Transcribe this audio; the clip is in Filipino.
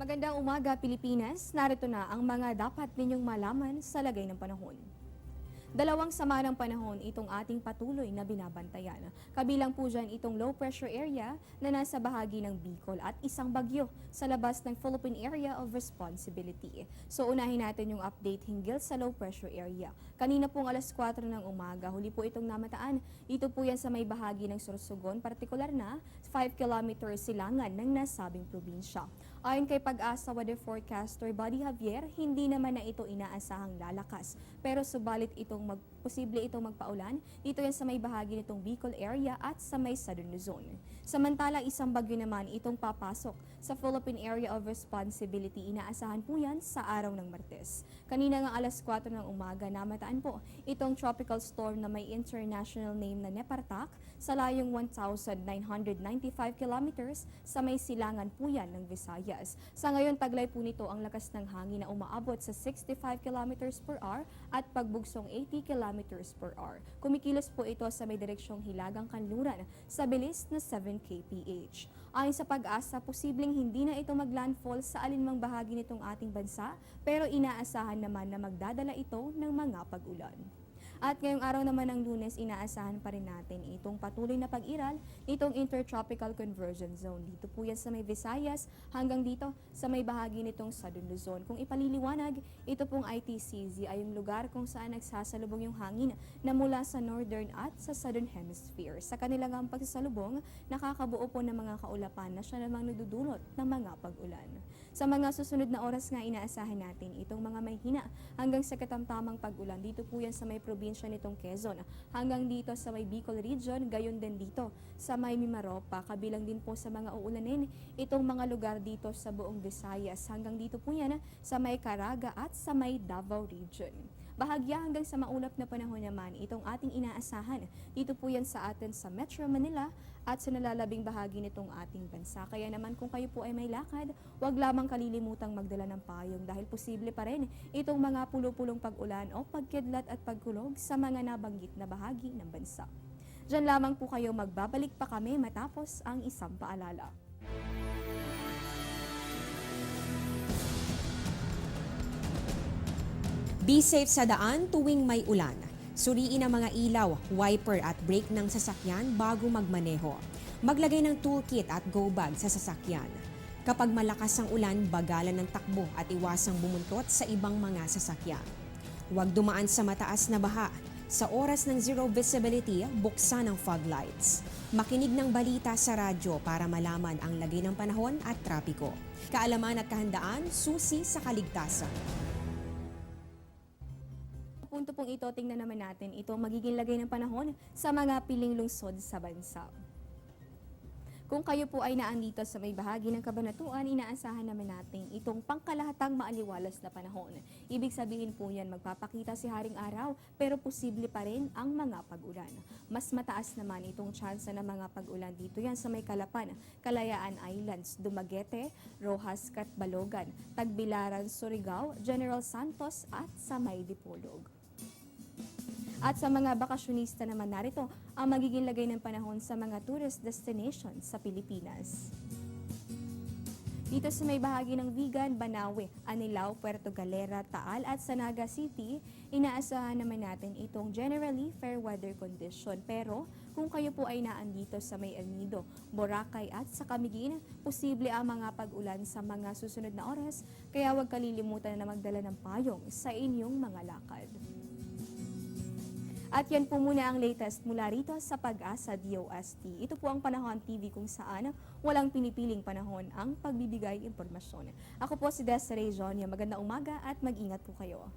Magandang umaga, Pilipinas. Narito na ang mga dapat ninyong malaman sa lagay ng panahon. Dalawang sama ng panahon itong ating patuloy na binabantayan. Kabilang po dyan itong low pressure area na nasa bahagi ng Bicol at isang bagyo sa labas ng Philippine Area of Responsibility. So unahin natin yung update hinggil sa low pressure area. Kanina pong alas 4 ng umaga, huli po itong namataan. Ito po yan sa may bahagi ng Sorsogon, partikular na 5 kilometers silangan ng nasabing probinsya. Ayon kay Pag-asa Weather Forecaster Buddy Javier, hindi naman na ito inaasahang lalakas. Pero subalit posible itong magpaulan, dito yan sa may bahagi nitong Bicol area at sa may Southern Luzon. Samantala, isang bagyo naman itong papasok sa Philippine Area of Responsibility. Inaasahan po yan sa araw ng Martes. Kanina nga alas 4 ng umaga, namataan po itong tropical storm na may international name na Nepartak sa layong 1,995 kilometers sa may silangan po yan ng Visayas. Sa ngayon, taglay po nito ang lakas ng hangin na umaabot sa 65 kilometers per hour at pagbugsong 80 kilometers per hour. Kumikilos po ito sa may direksyong hilagang kanluran sa bilis na 7 kph. Ayon sa Pag-asa, posibleng hindi na ito maglandfall sa alinmang bahagi nitong ating bansa, pero inaasahan naman na magdadala ito ng mga pag-ulan. At ngayong araw naman ng Lunes, inaasahan pa rin natin itong patuloy na pag-iral nitong Intertropical Convergence Zone. Dito po yan sa may Visayas hanggang dito sa may bahagi nitong Southern Luzon. Kung ipaliliwanag, ito pong ITCZ ay yung lugar kung saan nagsasalubong yung hangin na mula sa Northern at sa Southern Hemisphere. Sa kanilang pagsasalubong, nakakabuo po ng mga kaulapan na siya namang nagdudulot ng mga pag-ulan. Sa mga susunod na oras nga, inaasahan natin itong mga may hina hanggang sa katamtamang pag-ulan. Dito po yan sa may probinsya nitong Quezon hanggang dito sa may Bicol region, gayon din dito sa may Mimaropa, kabilang din po sa mga uulanin itong mga lugar dito sa buong Visayas hanggang dito po yan sa may Caraga at sa may Davao region. Bahagya hanggang sa maulap na panahon naman itong ating inaasahan. Dito po yan sa atin sa Metro Manila at sa nalalabing bahagi nitong ating bansa. Kaya naman kung kayo po ay may lakad, huwag lamang kalilimutang magdala ng payong dahil posible pa rin itong mga pulo-pulong pag-ulan o pagkidlat at pagkulog sa mga nabanggit na bahagi ng bansa. Diyan lamang po kayo, magbabalik pa kami matapos ang isang paalala. Be safe sa daan tuwing may ulan. Suriin ang mga ilaw, wiper at brake ng sasakyan bago magmaneho. Maglagay ng toolkit at go bag sa sasakyan. Kapag malakas ang ulan, bagalan ng takbo at iwasang bumuntot sa ibang mga sasakyan. Huwag dumaan sa mataas na baha. Sa oras ng zero visibility, buksan ang fog lights. Makinig ng balita sa radyo para malaman ang lagay ng panahon at trapiko. Kaalaman at kahandaan, susi sa kaligtasan. Punto pong ito, tingnan naman natin ito magiging lagay ng panahon sa mga piling lungsod sa bansa. Kung kayo po ay naandito sa may bahagi ng Kabanatuan, inaasahan naman natin itong pangkalahatang maaliwalas na panahon. Ibig sabihin po yan, magpapakita si Haring Araw, pero posible pa rin ang mga pag-ulan. Mas mataas naman itong tsansa ng mga pag-ulan dito yan sa may Calapan, Kalayaan Islands, Dumaguete, Rojas, Catbalogan, Tagbilaran, Surigao, General Santos at sa may Dipolog. At sa mga bakasyonista naman, narito ang magiging lagay ng panahon sa mga tourist destinations sa Pilipinas. Dito sa may bahagi ng Vigan, Banawe, Anilao, Puerto Galera, Taal at sa Naga City, inaasahan naman natin itong generally fair weather condition. Pero kung kayo po ay naandito sa may El Nido, Boracay at sa Camiguin, posible ang mga pag-ulan sa mga susunod na oras, kaya huwag kalilimutan na magdala ng payong sa inyong mga lakad. At yan po muna ang latest mula rito sa Pag-asa DOST. Ito po ang Panahon TV kung saan walang pinipiling panahon ang pagbibigay impormasyon. Ako po si Desiree Jonia. Magandang umaga at mag-ingat po kayo.